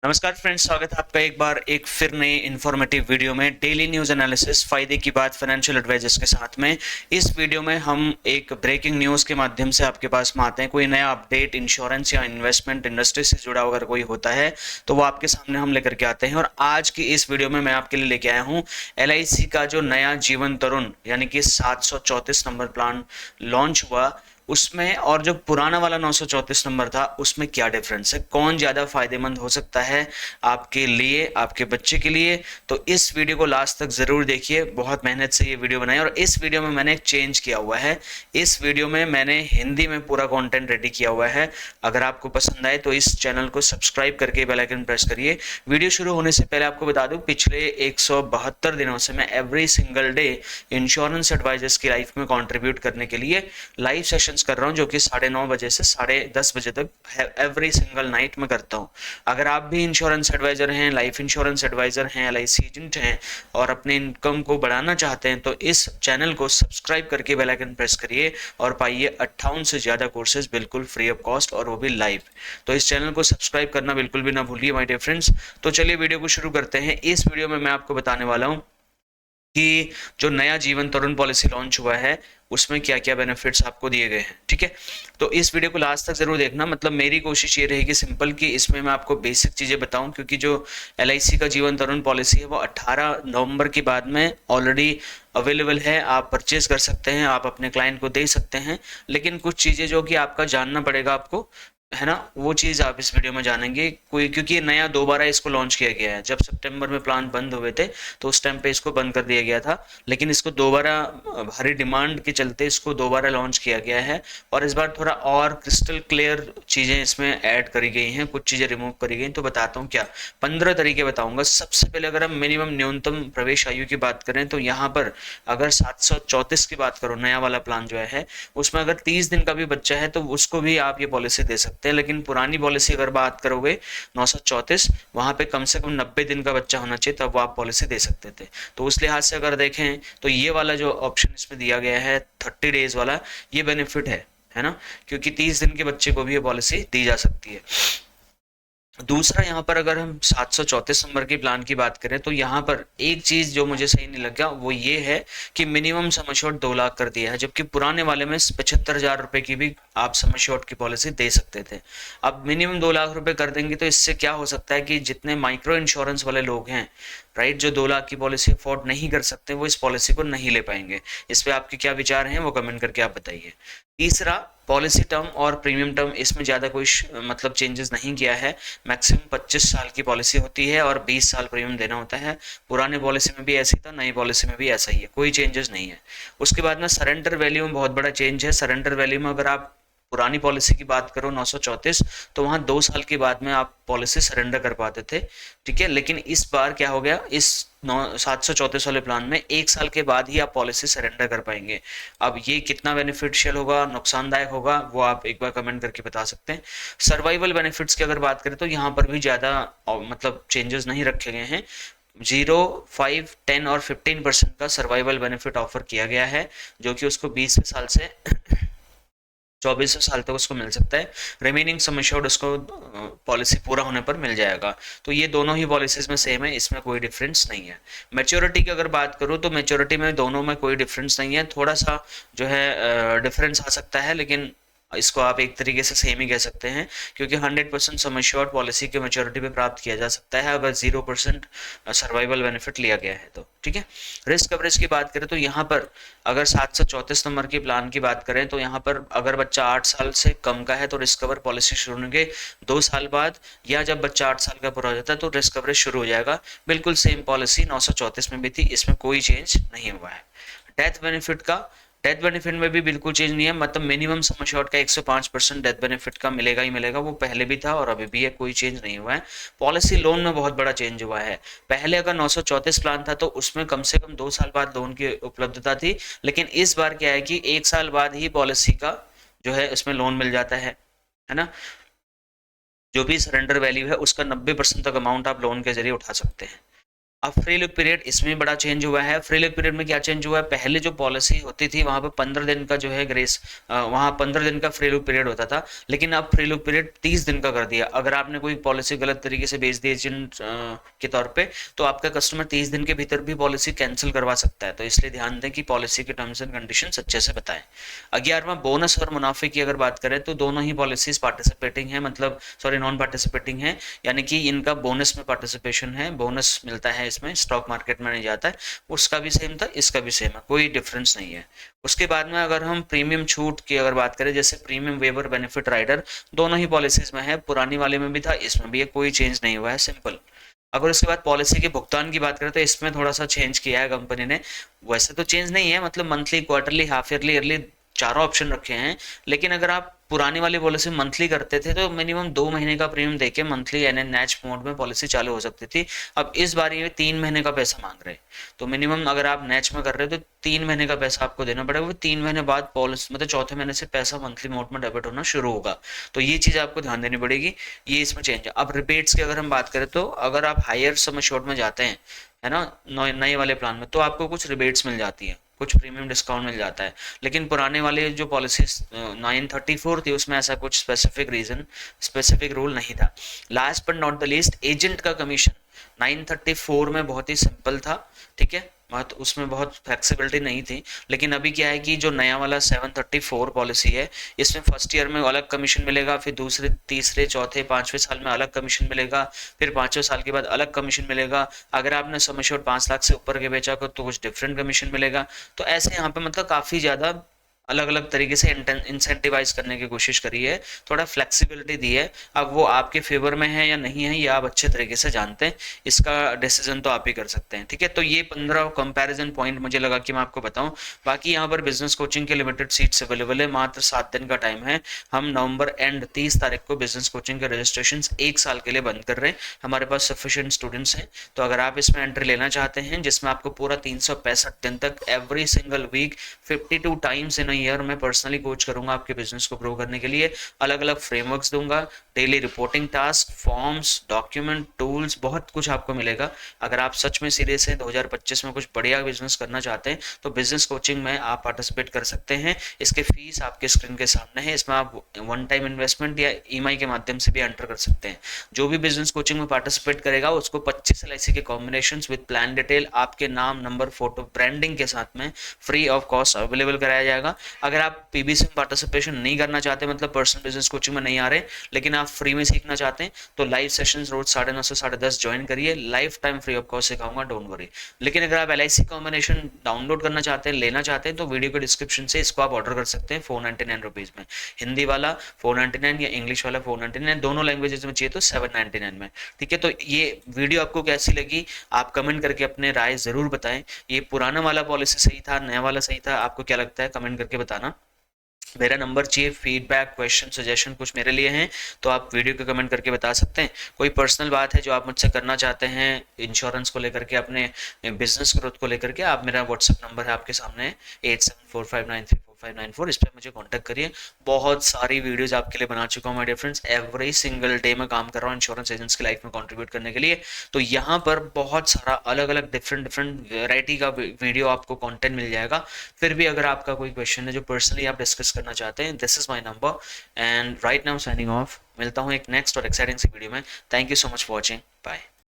नमस्कार फ्रेंड्स, स्वागत है आपका एक बार एक फिर नई इन्फॉर्मेटिव वीडियो में डेली न्यूज एनालिसिस फायदे की बात फाइनेंशियल एडवाइजर्स के साथ में। इस वीडियो में हम एक ब्रेकिंग न्यूज़ के माध्यम से आपके पास में आते हैं। कोई नया अपडेट इंश्योरेंस या इन्वेस्टमेंट इंडस्ट्री से जुड़ा अगर कोई होता है तो वो आपके सामने हम लेकर के आते हैं। और आज की इस वीडियो में मैं आपके लिए लेके आया हूँ LIC का जो नया जीवन तरुण यानी कि 734 नंबर प्लान लॉन्च हुआ उसमें और जो पुराना वाला 934 नंबर था उसमें क्या डिफरेंस है, कौन ज़्यादा फायदेमंद हो सकता है आपके लिए, आपके बच्चे के लिए। तो इस वीडियो को लास्ट तक ज़रूर देखिए। बहुत मेहनत से ये वीडियो बनाई और इस वीडियो में मैंने एक चेंज किया हुआ है। इस वीडियो में मैंने हिंदी में पूरा कंटेंट रेडी किया हुआ है। अगर आपको पसंद आए तो इस चैनल को सब्सक्राइब करके बेल आइकन प्रेस करिए। वीडियो शुरू होने से पहले आपको बता दूं, पिछले 172 दिनों से मैं every single day insurance advisors की लाइफ में कंट्रीब्यूट करने के लिए लाइव सेशंस कर रहा हूं, जो कि 9:30 बजे से 10:30 बजे तक एवरी सिंगल नाइट में करता हूं। अगर आप भी इंश्योरेंस एडवाइजर हैं, लाइफ इंश्योरेंस एडवाइजर हैं, LIC एजेंट हैं और अपने इनकम को बढ़ाना चाहते हैं तो इस चैनल को सब्सक्राइब करके बेल आइकन प्रेस करिए और पाइए 58 से ज़्यादा कोर्सेज बिल्कुल फ्री ऑफ कॉस्ट और वो भी लाइव। तो इस चैनल को सब्सक्राइब करना बिल्कुल भी ना भूलिए माय डियर फ्रेंड्स। तो चलिए वीडियो को शुरू करते हैं। इस वीडियो में मैं आपको बताने वाला हूँ कि जो नया जीवन तरुण पॉलिसी लॉन्च हुआ है उसमें क्या क्या बेनिफिट्स आपको दिए गए हैं। ठीक है, तो इस वीडियो को लास्ट तक जरूर देखना। मतलब मेरी कोशिश ये रहेगी सिंपल कि इसमें मैं आपको बेसिक चीजें बताऊं, क्योंकि जो LIC का जीवन तरुण पॉलिसी है वो 18 नवंबर के बाद में ऑलरेडी अवेलेबल है। आप परचेज कर सकते हैं, आप अपने क्लाइंट को दे सकते हैं, लेकिन कुछ चीजें जो कि आपका जानना पड़ेगा आपको, है ना, वो चीज़ आप इस वीडियो में जानेंगे। कोई क्योंकि ये नया दोबारा इसको लॉन्च किया गया है। जब सितंबर में प्लान बंद हुए थे तो उस टाइम पे इसको बंद कर दिया गया था, लेकिन इसको दोबारा भारी डिमांड के चलते इसको दोबारा लॉन्च किया गया है। और इस बार थोड़ा और क्रिस्टल क्लियर चीज़ें इसमें ऐड करी गई हैं, कुछ चीज़ें रिमूव करी गई। तो बताता हूँ क्या, 15 तरीके बताऊंगा। सबसे पहले अगर हम मिनिमम न्यूनतम प्रवेश आयु की बात करें तो यहाँ पर अगर 734 की बात करो, नया वाला प्लान जो है उसमें अगर 30 दिन का भी बच्चा है तो उसको भी आप ये पॉलिसी दे सकते हैं। लेकिन पुरानी पॉलिसी अगर बात करोगे 934, वहां पे कम से कम 90 दिन का बच्चा होना चाहिए, तब वो आप पॉलिसी दे सकते थे। तो उस लिहाज से अगर देखें तो ये वाला जो ऑप्शन इसमें दिया गया है 30 डेज वाला, ये बेनिफिट है ना, क्योंकि 30 दिन के बच्चे को भी ये पॉलिसी दी जा सकती है। दूसरा, यहाँ पर अगर हम 734 नंबर की प्लान की बात करें तो यहाँ पर एक चीज जो मुझे सही नहीं लगा वो ये है कि मिनिमम सम एश्योर्ड 2 लाख कर दिया है, जबकि पुराने वाले में 75,000 रुपए की भी आप सम एश्योर्ड की पॉलिसी दे सकते थे। अब मिनिमम 2 लाख रुपए कर देंगे तो इससे क्या हो सकता है कि जितने माइक्रो इंश्योरेंस वाले लोग हैं, राइट, जो 2 लाख की पॉलिसी अफोर्ड नहीं कर सकते, वो इस पॉलिसी को नहीं ले पाएंगे। इस पे आपके क्या विचार हैं वो कमेंट करके आप बताइए। तीसरा, पॉलिसी टर्म और प्रीमियम टर्म, इसमें ज़्यादा कोई मतलब चेंजेस नहीं किया है। मैक्सिमम 25 साल की पॉलिसी होती है और 20 साल प्रीमियम देना होता है। पुराने पॉलिसी में भी ऐसे ही था, नई पॉलिसी में भी ऐसा ही है, कोई चेंजेस नहीं है। उसके बाद में सरेंडर वैल्यू में बहुत बड़ा चेंज है। सरेंडर वैल्यू में अगर आप पुरानी पॉलिसी की बात करो 934, तो वहां 2 साल के बाद में आप पॉलिसी सरेंडर कर पाते थे। ठीक है, लेकिन इस बार क्या हो गया, इस 734 वाले प्लान में 1 साल के बाद ही आप पॉलिसी सरेंडर कर पाएंगे। अब ये कितना बेनिफिशियल होगा, नुकसानदायक होगा, वो आप एक बार कमेंट करके बता सकते हैं। सर्वाइवल बेनिफिट्स की अगर बात करें तो यहाँ पर भी ज़्यादा मतलब चेंजेस नहीं रखे गए हैं। 0, 5, 10 और 15% का सर्वाइवल बेनिफिट ऑफर किया गया है, जो कि उसको 20 साल से 24 साल तक उसको मिल सकता है। रिमेनिंग सम एश्योर्ड उसको पॉलिसी पूरा होने पर मिल जाएगा। तो ये दोनों ही पॉलिसीज में सेम है, इसमें कोई डिफरेंस नहीं है। मैच्योरिटी की अगर बात करूँ तो मैच्योरिटी में दोनों में कोई डिफरेंस नहीं है। थोड़ा सा जो है डिफरेंस आ सकता है, लेकिन इसको आप एक तरीके से सेम ही कह सकते हैं, क्योंकि 100% सम एश्योर्ड पॉलिसी के मैच्योरिटी पे प्राप्त किया जा सकता है अगर 0% सर्वाइवल बेनिफिट लिया गया है तो। ठीक है, रिस्क कवरेज की बात करें तो यहाँ पर अगर 734 नंबर की प्लान की बात करें तो यहाँ पर अगर बच्चा 8 साल से कम का है तो रिस्क कवर पॉलिसी शुरू होने के 2 साल बाद, या जब बच्चा 8 साल का पूरा हो जाता है तो रिस्क कवरेज शुरू हो जाएगा। बिल्कुल सेम पॉलिसी 934 में भी थी, इसमें कोई चेंज नहीं हुआ है। डेथ बेनिफिट में भी बिल्कुल चेंज नहीं है। मतलब मिनिमम सम एश्योर्ड का 105% डेथ बेनिफिट का मिलेगा ही मिलेगा, वो पहले भी था और अभी भी है, कोई चेंज नहीं हुआ है। पॉलिसी लोन में बहुत बड़ा चेंज हुआ है। पहले अगर 934 प्लान था तो उसमें कम से कम 2 साल बाद लोन की उपलब्धता थी, लेकिन इस बार क्या है कि 1 साल बाद ही पॉलिसी का जो है इसमें लोन मिल जाता है ना। जो भी सरेंडर वैल्यू है उसका 90% तक अमाउंट आप लोन के जरिए उठा सकते हैं। अब फ्री लुक पीरियड इसमें बड़ा चेंज हुआ है। फ्री लुक पीरियड में क्या चेंज हुआ है, पहले जो पॉलिसी होती थी वहां पे 15 दिन का जो है ग्रेस, वहां 15 दिन का फ्री लुक पीरियड होता था, लेकिन अब फ्री लुक पीरियड 30 दिन का कर दिया। अगर आपने कोई पॉलिसी गलत तरीके से बेच दी एजेंट के तौर पे, तो आपका कस्टमर 30 दिन के भीतर भी पॉलिसी कैंसिल करवा सकता है। तो इसलिए ध्यान दें कि पॉलिसी के टर्म्स एंड कंडीशन अच्छे से बताएं। 11वां बोनस और मुनाफे की अगर बात करें तो दोनों ही पॉलिसीज पार्टिसिपेटिंग है, मतलब सॉरी नॉन पार्टिसिपेटिंग है, यानी कि इनका बोनस में पार्टिसिपेशन है, बोनस मिलता है इसमें, स्टॉक मार्केट में नहीं जाता है। उसका भी सेम था, इसका भी सेम है, कोई डिफरेंस नहीं है। उसके बाद में अगर हम प्रीमियम छूट की अगर बात करें, जैसे प्रीमियम वेवर बेनिफिट राइडर दोनों ही पॉलिसीज में है, पुरानी वाले में भी था, इसमें भी है, कोई चेंज नहीं हुआ है, सिंपल। अगर उसके बाद पॉलिसी के भुगतान की बात करें तो इसमें थोड़ा सा चेंज किया है कंपनी ने। वैसे तो चेंज नहीं है, मतलब monthly, quarterly, half yearly, yearly चारों ऑप्शन रखे हैं। लेकिन अगर आप पुरानी वाली पॉलिसी मंथली करते थे तो मिनिमम 2 महीने का प्रीमियम देके मंथली यानी नैच मोड में पॉलिसी चालू हो सकती थी। अब इस बार ये 3 महीने का पैसा मांग रहे हैं, तो मिनिमम अगर आप नैच में कर रहे हो तो 3 महीने का पैसा आपको देना पड़ेगा। वो 3 महीने बाद पॉलिसी मतलब चौथे महीने से पैसा मंथली मोड में डेबिट होना शुरू होगा। तो ये चीज़ आपको ध्यान देनी पड़ेगी, ये इसमें चेंज है। अब रिबेट्स की अगर हम बात करें तो अगर आप हायर सम एश्योर्ड में जाते हैं, है ना, नए वाले प्लान में, तो आपको कुछ रिबेट्स मिल जाती है, कुछ प्रीमियम डिस्काउंट मिल जाता है। लेकिन पुराने वाले जो पॉलिसीज 934 थी उसमें ऐसा कुछ स्पेसिफिक रूल नहीं था। Last but not the least, agent का कमीशन 934 में बहुत ही सिंपल था, ठीक है, बहुत उसमें बहुत फ्लेक्सिबिलिटी नहीं थी। लेकिन अभी क्या है कि जो नया वाला 734 पॉलिसी है, इसमें फर्स्ट ईयर में अलग कमीशन मिलेगा, फिर दूसरे, तीसरे, चौथे, 5वें साल में अलग कमीशन मिलेगा, फिर 5वें साल के बाद अलग कमीशन मिलेगा। अगर आपने सम एश्योर्ड 5 लाख से ऊपर के बेचा तो कुछ डिफरेंट कमीशन मिलेगा। तो ऐसे यहाँ पे मतलब काफ़ी ज़्यादा अलग अलग तरीके से इंसेंटिवाइज करने की कोशिश करी है, थोड़ा फ्लेक्सिबिलिटी दी है। अब वो आपके फेवर में है या नहीं है ये आप अच्छे तरीके से जानते हैं, इसका डिसीजन तो आप ही कर सकते हैं, ठीक है। तो ये 15 कंपैरिजन पॉइंट मुझे लगा कि मैं आपको बताऊं। बाकी यहाँ पर बिजनेस कोचिंग के लिमिटेड सीट्स अवेलेबल है, मात्र 7 दिन का टाइम है। हम नवंबर एंड 30 तारीख को बिजनेस कोचिंग के रजिस्ट्रेशन 1 साल के लिए बंद कर रहे हैं। हमारे पास सफिशिएंट स्टूडेंट्स हैं, तो अगर आप इसमें एंट्री लेना चाहते हैं, जिसमें आपको पूरा 365 दिन तक every single week 52 times in year मैं पर्सनली कोच करूंगा आपके बिजनेस को ग्रो करने के लिए, अलग अलग फ्रेमवर्क्स दूंगा, daily reporting task, forms, document, tools, बहुत कुछ आपको मिलेगा। अगर आप सच में सीरियस हैं, 2025 में कुछ बढ़िया बिजनेस करना चाहते हैं, तो बिजनेस कोचिंग में आप पार्टिसिपेट कर सकते हैं। इसके फीस आपके स्क्रीन के सामने है, इसमें आप वन टाइम इन्वेस्टमेंट या ईएमआई के माध्यम से भी एंटर कर सकते हैं। जो भी बिजनेस कोचिंग में पार्टिसिपेट करेगा उसको 25 LIC के कॉम्बिनेशन विद प्लान डिटेल, आपके नाम, नंबर, फोटो, ब्रांडिंग के साथ में फ्री ऑफ कॉस्ट अवेलेबल कराया जाएगा। अगर आप पीबीसी में पार्टिसिपेशन नहीं करना चाहते, मतलब पर्सनल बिजनेस कोचिंग में नहीं आ रहे, लेकिन आप फ्री में सीखना चाहते हैं, तो लाइव सेशंस रोज 9:30 से 10:30 ज्वाइन करिए, life time free of cost सिखाऊंगा, डोंट वरी। लेकिन अगर आप LIC कॉम्बिनेशन डाउनलोड करना चाहते हैं, लेना चाहते हैं, तो वीडियो के डिस्क्रिप्शन से इसको आप ऑर्डर कर सकते हैं 499 रुपीज़ में। हिंदी वाला 499 या इंग्लिश वाला 499, दोनों लैंग्वेजेस में चाहिए तो 799 में, ठीक है। तो ये वीडियो आपको कैसी लगी आप कमेंट करके अपने राय ज़रूर बताएं। ये पुराना वाला पॉलिसी सही था, नया वाला सही था, आपको क्या लगता है कमेंट करके बताना। मेरा नंबर चाहिए, फीडबैक, क्वेश्चन, सजेशन कुछ मेरे लिए हैं तो आप वीडियो के कमेंट करके बता सकते हैं। कोई पर्सनल बात है जो आप मुझसे करना चाहते हैं इंश्योरेंस को लेकर के, अपने बिजनेस ग्रोथ को लेकर के, आप मेरा व्हाट्सएप नंबर है आपके सामने 8745934594, इस पर मुझे कांटेक्ट करिए। बहुत सारी वीडियोस आपके लिए बना चुका हूँ my dear friends, every single day में काम कर रहा हूँ इंश्योरेंस एजेंट्स की लाइफ में कंट्रीब्यूट करने के लिए। तो यहाँ पर बहुत सारा अलग अलग डिफरेंट वेराइटी का वीडियो आपको कंटेंट मिल जाएगा। फिर भी अगर आपका कोई क्वेश्चन है जो पर्सनली आप डिस्कस करना चाहते हैं, this is my number and right now signing off. मिलता हूँ एक नेक्स्ट और एक्साइटिंग सी वीडियो में। Thank you so much for watching, bye.